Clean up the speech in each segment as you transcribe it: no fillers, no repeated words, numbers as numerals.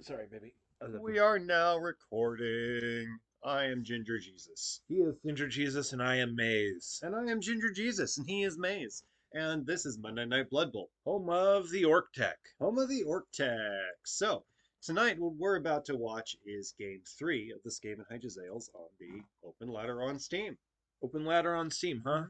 Sorry, baby. We are now recording. I am Ginger Jesus. He is Ginger Jesus, and I am Maze. And I am Ginger Jesus, and he is Maze. And this is Monday Night Blood Bowl. Home of the Orc Tech. Home of the Orc Tech. So, tonight what we're about to watch is Game 3 of this game in Jezzaills on the Open Ladder on Steam. Open ladder on Steam, huh?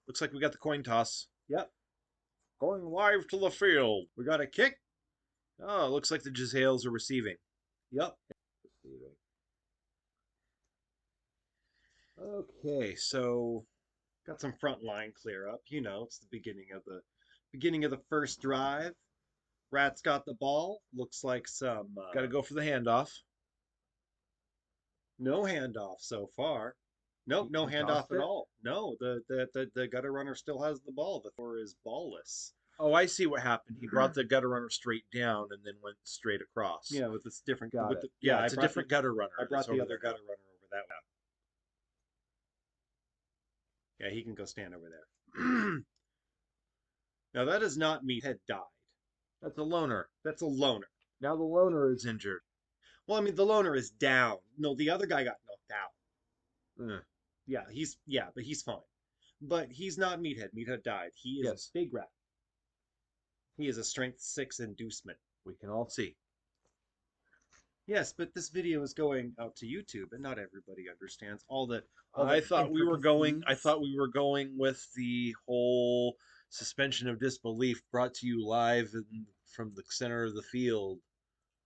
Looks like we got the coin toss. Yep. Going live to the field. We got a kick. Oh, looks like the Jezzaills are receiving. Yep. Receiving. Okay, so got some front line clear up. You know, it's the beginning of the first drive. Rat's got the ball. Looks like some got to go for the handoff. No handoff so far. Nope, no handoff at all. No, the gutter runner still has the ball. The thrower is ballless. Oh, I see what happened. He brought the gutter runner straight down and then went straight across. Yeah, with this different. Yeah, it's a different gutter runner. I brought the other gutter runner over that way. Yeah, he can go stand over there. Now that is not Meathead died. That's a loner. That's a loner. Now the loner is injured. Well, I mean, the loner is down. No, the other guy got knocked out. Yeah, but he's fine. But he's not Meathead. Meathead died. He is a big rat. He is a strength 6 inducement. We can all see. Yes, but this video is going out to YouTube, and not everybody understands all that. I thought we were going with the whole suspension of disbelief brought to you live from the center of the field.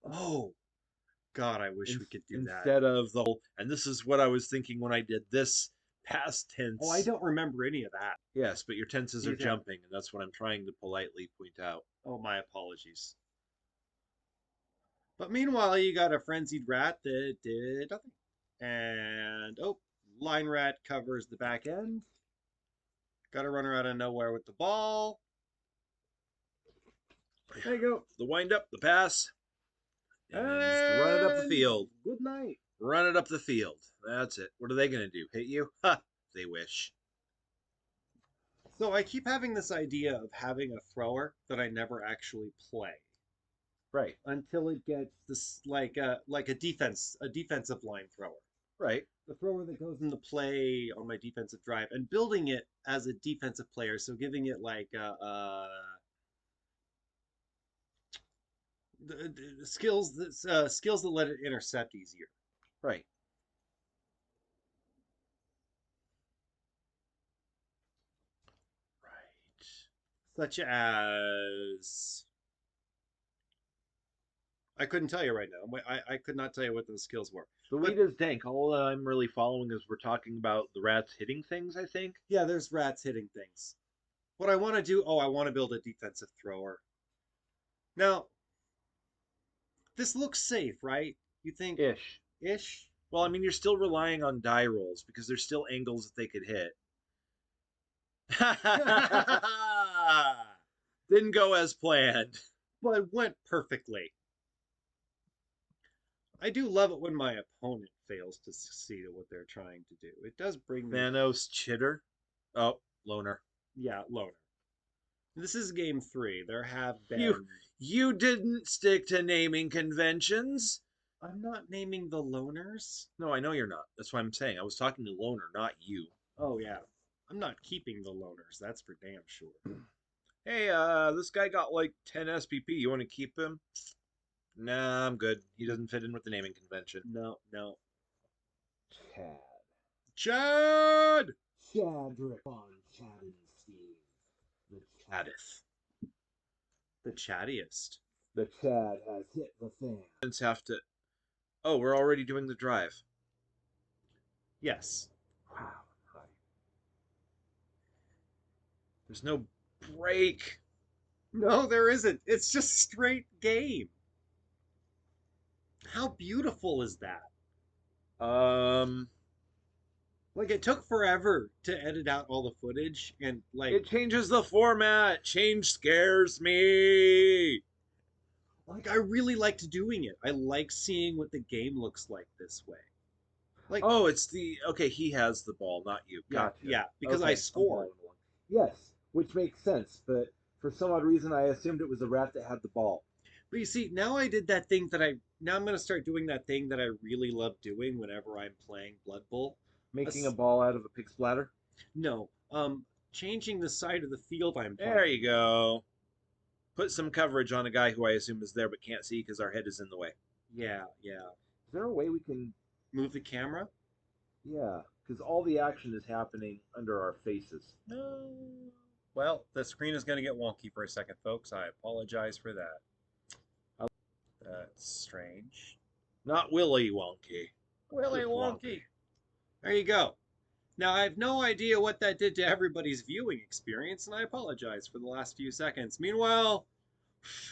Oh, God, I wish we could do that. Instead of the whole, and this is what I was thinking when I did this past tense. Oh, I don't remember any of that. Yes, but your tenses are jumping, and that's what I'm trying to politely point out. Oh, my apologies. But meanwhile, you got a frenzied rat that did nothing. And, line rat covers the back end. Got a runner out of nowhere with the ball. There you go. The wind up, the pass. And run it up the field. Good night. Run it up the field. That's it. What are they going to do? Hit you? Ha! They wish. So I keep having this idea of having a thrower that I never actually play. Right. Until it gets this like a defensive line thrower. Right. The thrower that goes into play on my defensive drive and building it as a defensive player, so giving it like the skills that let it intercept easier. Right. Such as, I couldn't tell you right now. I could not tell you what those skills were. The lead is dank. All I'm really following is we're talking about the rats hitting things, I think. Yeah, there's rats hitting things. What I want to do, I want to build a defensive thrower. Now, this looks safe, right? You think? Ish? Well, I mean, you're still relying on die rolls because there's still angles that they could hit. Didn't go as planned. But it went perfectly. I do love it when my opponent fails to succeed at what they're trying to do. It does bring me... Thanose Chitter. Oh, loner. Yeah, loner. This is game 3. There have been... You didn't stick to naming conventions. I'm not naming the loners. No, I know you're not. That's what I'm saying. I was talking to loner, not you. Oh, yeah. I'm not keeping the loners. That's for damn sure. Hey, this guy got like 10 SPP. You want to keep him? Nah, I'm good. He doesn't fit in with the naming convention. No. Chad! Chadrick on Chad and Steve. The Chaddeth. The chattiest. The Chad has hit the fan. Have to... Oh, we're already doing the drive. Yes. Wow. There's no break. No, there isn't. It's just straight game. How beautiful is that? Like, it took forever to edit out all the footage, and like... It changes the format. Change scares me. Like, I really liked doing it. I like seeing what the game looks like this way. Like, oh, it's the... Okay, he has the ball, not you. Gotcha. Yeah, because I scored. Yes, which makes sense, but for some odd reason I assumed it was a rat that had the ball. But you see, now I did that thing that now I'm gonna start doing that thing that I really love doing whenever I'm playing Blood Bowl. Making a ball out of a pig splatter? No, changing the side of the field I'm playing. There you go. Put some coverage on a guy who I assume is there but can't see because our head is in the way. Yeah, yeah. Is there a way we can move the camera? Yeah, because all the action is happening under our faces. No. Well, the screen is going to get wonky for a second, folks. I apologize for that. That's strange. Not Willy Wonky. Willy Just Wonky. There you go. Now, I have no idea what that did to everybody's viewing experience, and I apologize for the last few seconds. Meanwhile,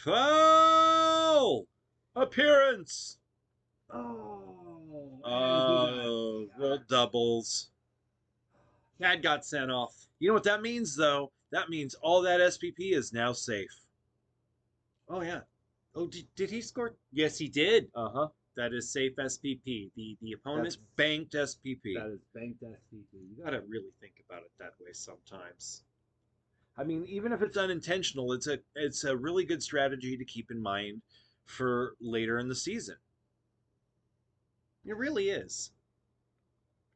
foul appearance. Oh, roll doubles. Cat got sent off. You know what that means, though? That means all that SPP is now safe. Oh, yeah. Oh, did he score? Yes, he did. Uh-huh. That is safe SPP. The opponent. That's banked SPP. That is banked SPP. You gotta really think about it that way sometimes. I mean, even if it's unintentional, it's a really good strategy to keep in mind for later in the season. It really is.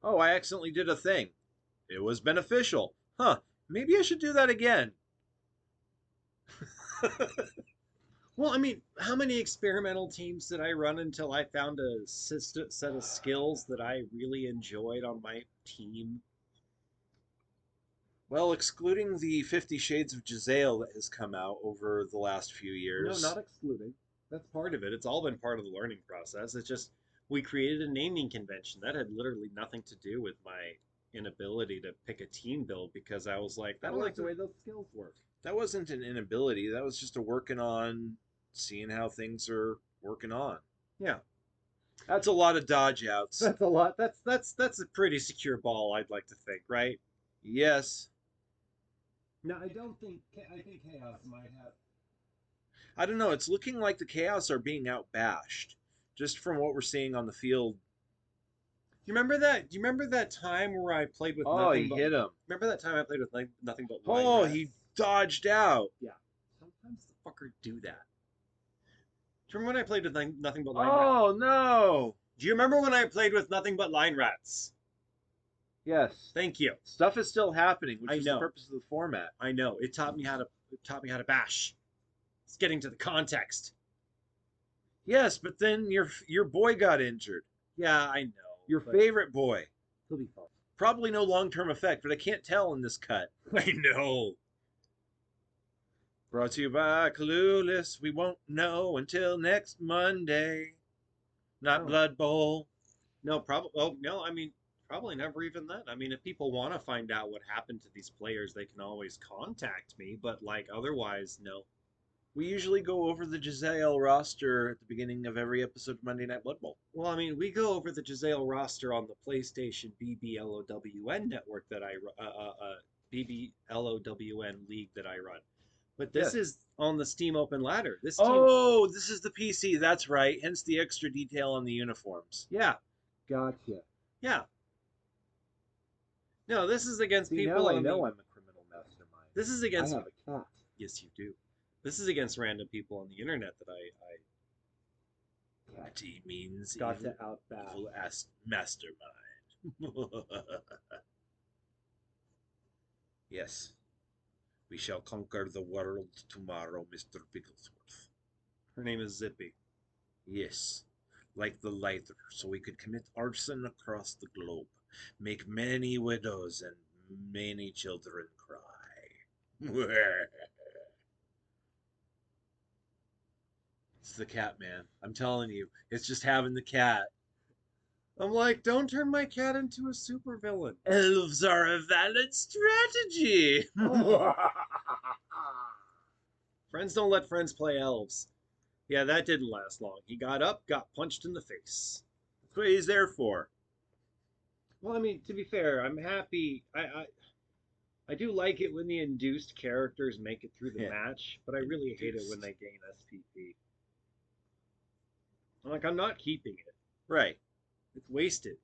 Oh, I accidentally did a thing. It was beneficial. Huh, maybe I should do that again. Well, I mean, how many experimental teams did I run until I found a set of skills that I really enjoyed on my team? Well, excluding the 50 Shades of Jezzail that has come out over the last few years. No, not excluding. That's part of it. It's all been part of the learning process. It's just we created a naming convention that had literally nothing to do with my inability to pick a team build because I was like, I don't like the way those skills work. That wasn't an inability. That was just a working on seeing how things are working on. Yeah. That's a lot of dodge outs. That's a lot. That's a pretty secure ball, I'd like to think, right? Yes. No, I think Chaos might have. I don't know. It's looking like the Chaos are being outbashed, just from what we're seeing on the field. You remember that? Do you remember that time where I played with? Oh, he hit him. Remember that time I played with nothing but? Oh, he dodged out. Yeah. Sometimes the fucker do that. Do you remember when I played with nothing but line rats? No. Do you remember when I played with nothing but line rats? Yes. Thank you. Stuff is still happening, which is the purpose of the format. I know. It taught me how to bash. It's getting to the context. Yes, but then your boy got injured. Yeah, I know. Your favorite boy. He'll be fine. Probably no long-term effect, but I can't tell in this cut. I know. Brought to you by Clueless. We won't know until next Monday. Not Blood Bowl. No, probably. Oh, no, I mean, probably never even then. I mean, if people want to find out what happened to these players, they can always contact me. But, like, otherwise, no. We usually go over the Jezzail roster at the beginning of every episode of Monday Night Blood Bowl. Well, I mean, we go over the Jezzail roster on the PlayStation BBLOWN network that I BBLOWN league that I run. But this is on the Steam Open Ladder. This is the PC. That's right. Hence the extra detail on the uniforms. Yeah. Gotcha. Yeah. No, this is against people. Now I know I'm a criminal mastermind. This is against. I have a cat. Yes, you do. This is against random people on the internet that I Cat means got to outbash. Evil mastermind. Yes. We shall conquer the world tomorrow, Mr. Bigglesworth. Her name is Zippy. Yes. Like the lighter, so we could commit arson across the globe, make many widows and many children cry. It's the cat, man. I'm telling you, it's just having the cat. I'm like, don't turn my cat into a supervillain. Elves are a valid strategy. Friends don't let friends play elves. Yeah, that didn't last long. He got up, got punched in the face. That's what he's there for. Well, I mean, to be fair, I'm happy. I do like it when the induced characters make it through the match, but I really hate it when they gain SPP. I'm not keeping it. Right. It's wasted.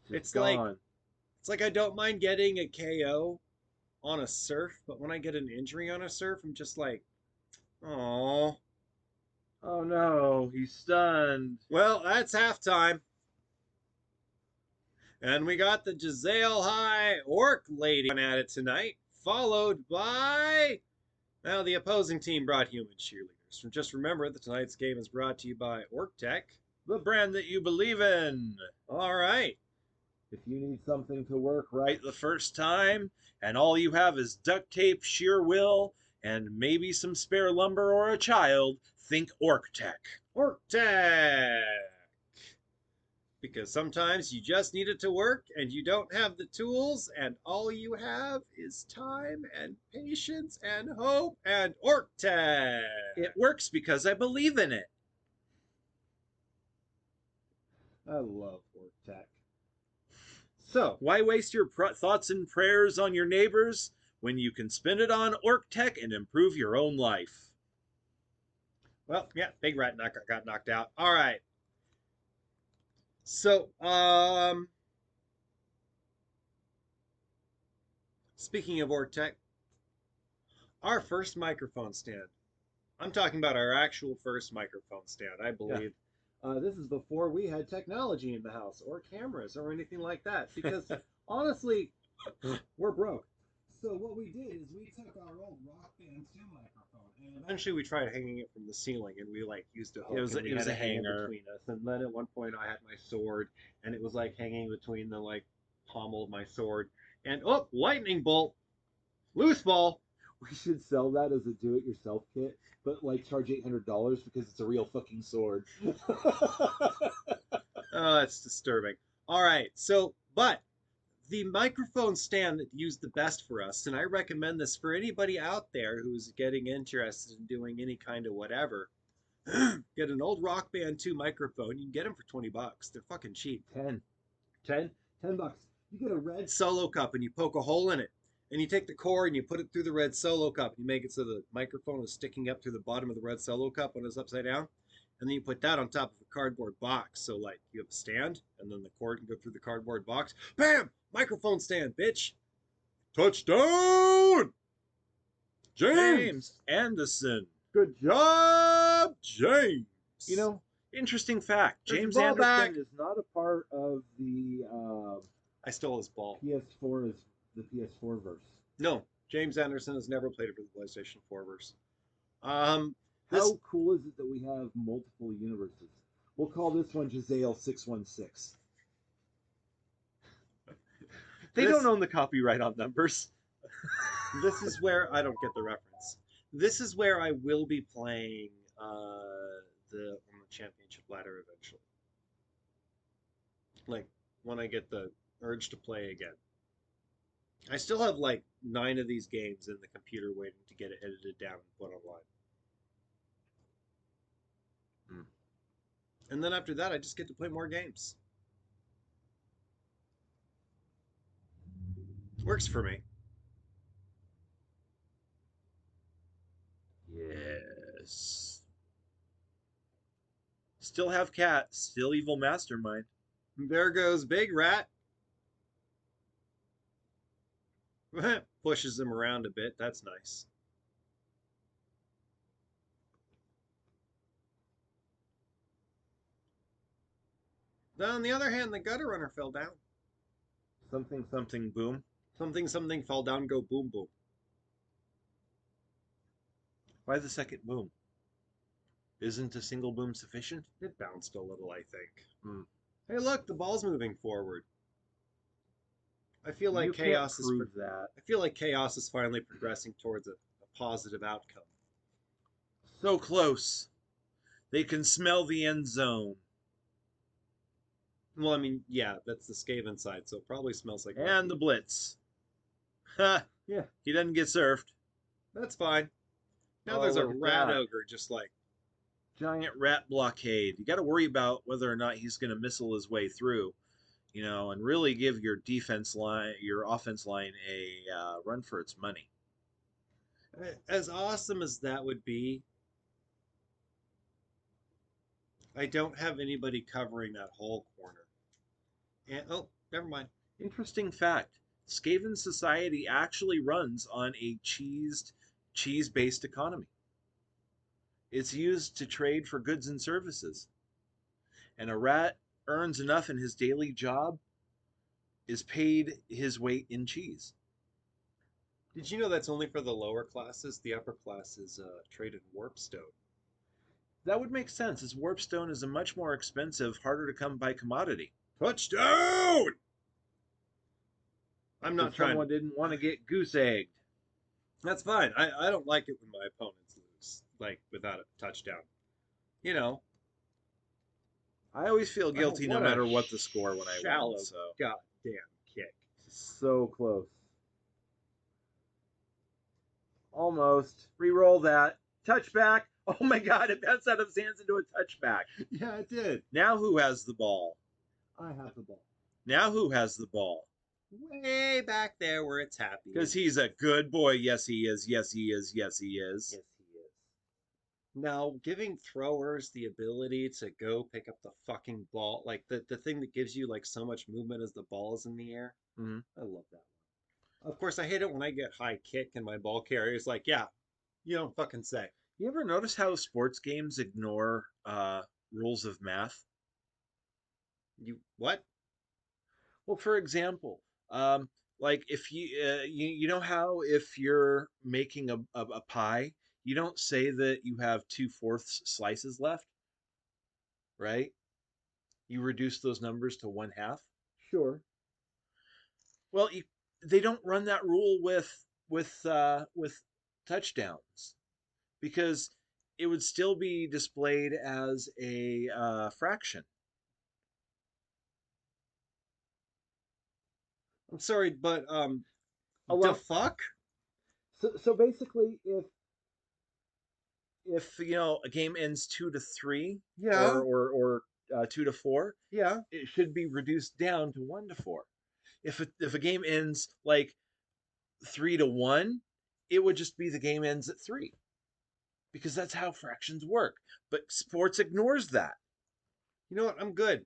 It's gone. like I don't mind getting a KO on a surf, but when I get an injury on a surf, I'm just like, oh. Oh no, he's stunned. Well, that's halftime. And we got the Jezzail High Orc Lady at it tonight, followed by... Now, the opposing team brought human cheerleaders. And just remember that tonight's game is brought to you by Orc Tech, The brand that you believe in. All right. If you need something to work right the first time, and all you have is duct tape, sheer will, and maybe some spare lumber or a child, think Orc Tech. Orc Tech. Because sometimes you just need it to work and you don't have the tools, and all you have is time and patience and hope and Orc Tech. It works because I believe in it. I love Orc Tech. So, why waste your thoughts and prayers on your neighbors when you can spend it on Orc Tech and improve your own life? Well, yeah, Big Rat got knocked out. All right. So, speaking of Orc Tech, our first microphone stand. I'm talking about our actual first microphone stand, I believe. This is before we had technology in the house or cameras or anything like that. Because honestly, we're broke. So what we did is we took our old Rock Band 2 microphone and Eventually, we tried hanging it from the ceiling, and we like used a hook. It was and a hanger between us. And then at one point, I had my sword, and it was like hanging between the like pommel of my sword. And oh, lightning bolt, loose ball. We should sell that as a do-it-yourself kit, but like charge $800 because it's a real fucking sword. Oh, that's disturbing. All right, so but the microphone stand that used the best for us, and I recommend this for anybody out there who's getting interested in doing any kind of whatever. Get an old Rock Band 2 microphone. You can get them for $20. They're fucking cheap. 10 bucks. You get a red Solo cup and you poke a hole in it. And you take the cord and you put it through the red solo cup. And you make it so the microphone is sticking up through the bottom of the red solo cup when it's upside down. And then you put that on top of a cardboard box. So like you have a stand and then the cord can go through the cardboard box. Bam! Microphone stand, bitch. Touchdown! James Anderson. Good job, James. You know, interesting fact. There's James your ball Anderson back. is not a part of the I stole his ball. PS4 is the PS4 verse. No, James Anderson has never played it for the PlayStation 4 verse. How cool is it that we have multiple universes? We'll call this one Jezzaills 616. They don't own the copyright on numbers. This is where I don't get the reference. This is where I will be playing on the championship ladder eventually. Like when I get the urge to play again. I still have like 9 of these games in the computer waiting to get it edited down and put online. And then after that, I just get to play more games. Works for me. Yes. Still have cat. Still evil mastermind. There goes Big Rat. Pushes him around a bit. That's nice. Now, on the other hand, the gutter runner fell down. Something, something, boom. Something, something fell down, go boom, boom. Why the second boom? Isn't a single boom sufficient? It bounced a little, I think. Hey, look, the ball's moving forward. I feel like chaos is that. I feel like chaos is finally progressing towards a positive outcome. So close. They can smell the end zone. Well, I mean, yeah, that's the Skaven side, so it probably smells like... And the blitz. Ha! Yeah. He doesn't get surfed. That's fine. Now Oh, there's a look at rat that. ogre just like... Giant rat blockade. You got to worry about whether or not he's going to missile his way through, you know, and really give your defense line, your offense line, a run for its money. As awesome as that would be, I don't have anybody covering that whole corner. And oh, never mind. Interesting fact: Skaven society actually runs on a cheese-based economy. It's used to trade for goods and services. And a rat earns enough in his daily job, is paid his weight in cheese. Did you know that's only for the lower classes? The upper classes traded warpstone. That would make sense, as warpstone is a much more expensive, harder to come by commodity. Touchdown! I'm not trying. Someone didn't want to get goose egged. That's fine. I don't like it when my opponents lose, like without a touchdown. You know, I always feel guilty no what a matter what the score when I shallow win. So goddamn kick. So close. almost. Reroll that. Touchback. Oh my god, it bounced out of his hands into a touchback. Yeah, it did. Now who has the ball? I have the ball. Now who has the ball? Way back there where it's happy. Because he's a good boy. Yes, he is. Yes, he is. Yes, he is. Yes, he is. Now, giving throwers the ability to go pick up the fucking ball, like the thing that gives you like so much movement as the ball is in the air. Mm-hmm. I love that one. Of course, I hate it when I get high kick and my ball carrier is like, yeah, you don't fucking say. You ever notice how sports games ignore rules of math? You what? Well, for example, like if you know how if you're making a pie, you don't say that you have 2/4 slices left, right? You reduce those numbers to 1/2. Sure. Well, they don't run that rule with touchdowns because it would still be displayed as a fraction. I'm sorry, but well, the fuck? So basically, if you know a game ends 2-3, Yeah. or 2-4, Yeah. it should be reduced down to 1-4. If a game ends like 3-1, it would just be the game ends at 3, because that's how fractions work. But sports ignores that. You know what? I'm good.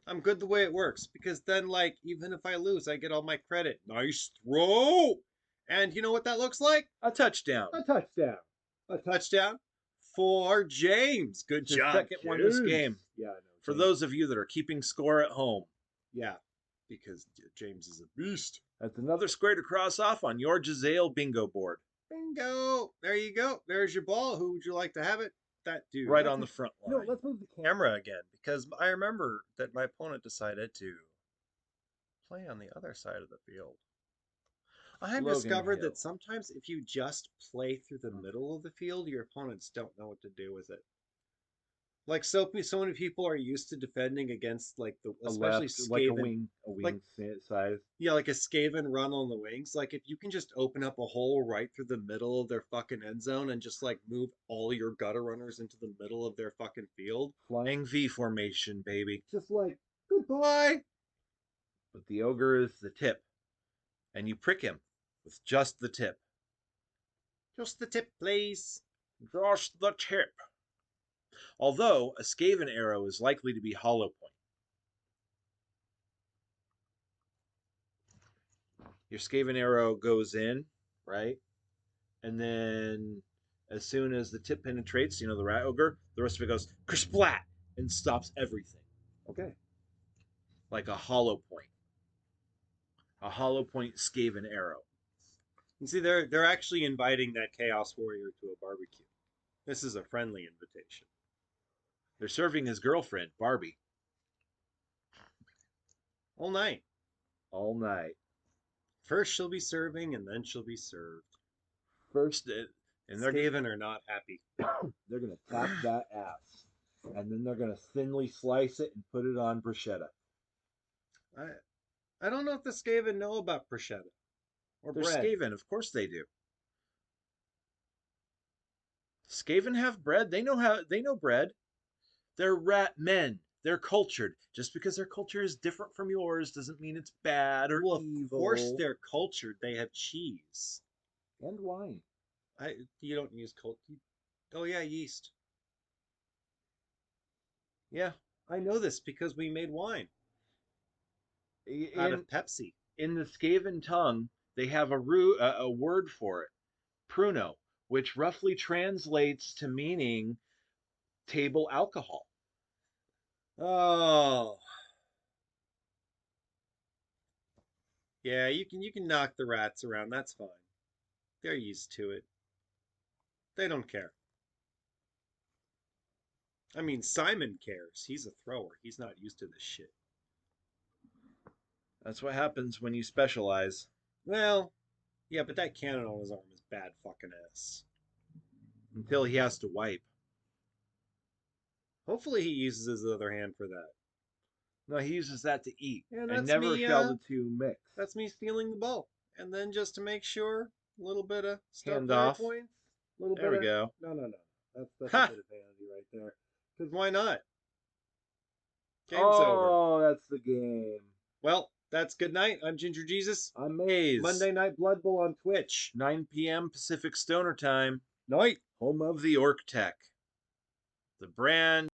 I'm good the way it works because then, like, even if I lose, I get all my credit. Nice throw! And you know what that looks like? A touchdown. a touchdown. A touchdown for James. Good It's his job. second one this James. game. Yeah, I know. For those of you that are keeping score at home, Yeah, because James is a beast. that's another square to cross off on your Jezzail bingo board. Bingo! There you go. There's your ball. Who would you like to have it? That dude. Right on the front No, line. let's move the Camera again because I remember that my opponent decided to play on the other side of the field. I have Logan discovered Hill. that sometimes if you just play through the middle of the field, your opponents don't know what to do with it. Like so many people are used to defending against like the especially left, like a Skaven, wing like- size. yeah, like a Skaven run on the wings. Like if you can just open up a hole right through the middle of their fucking end zone and just like move all your gutter runners into the middle of their fucking field. Flying V formation, baby. Just like Goodbye. But the ogre is the tip, and you prick him with just the tip. Just the tip, please. Just the tip. Although a Skaven arrow is likely to be hollow point. Your Skaven arrow goes in, right? And then as soon as the tip penetrates, you know, the rat ogre, the rest of it goes kersplat and stops everything. okay. Like a hollow point. A hollow point Skaven arrow. You see, they're actually inviting that Chaos Warrior to a barbecue. This is a friendly invitation. They're serving his girlfriend, Barbie. All night. All night. First she'll be serving, and then she'll be served. First, and they're Skaven are not happy. They're gonna tap that ass, and then they're gonna thinly slice it and put it on bruschetta. I don't know if the Skaven know about bruschetta or They're bread. Skaven, of course they do. Skaven have bread. They know bread. They're rat men. They're cultured. Just because their culture is different from yours doesn't mean it's bad or Well, evil. of course they're cultured. They have cheese. And wine. You don't use Oh yeah, yeast. Yeah. I know this because we made wine out of Pepsi. In the Skaven tongue, they have a word for it. Pruno, which roughly translates to meaning table alcohol. Oh. Yeah, you can knock the rats around. That's fine. They're used to it. They don't care. I mean, Simon cares. He's a thrower. He's not used to this shit. That's what happens when you specialize. Well, yeah, but that cannon on his arm is bad fucking ass. Until he has to wipe. Hopefully he uses his other hand for that. No, he uses that to eat. Yeah, and never shall the two mix. That's me stealing the ball. And then just to make sure, a little bit of Hand player off. points. Little There bit we go. No. That's Ha! a bit of vanity right there. Because why not? Game's Oh, over. that's the game. Well, that's good night. I'm Ginger Jesus. I'm Maze. Monday Night Blood Bowl on Twitch. 9 p.m. Pacific Stoner Time. Night. Home of the Orc Tech. The brand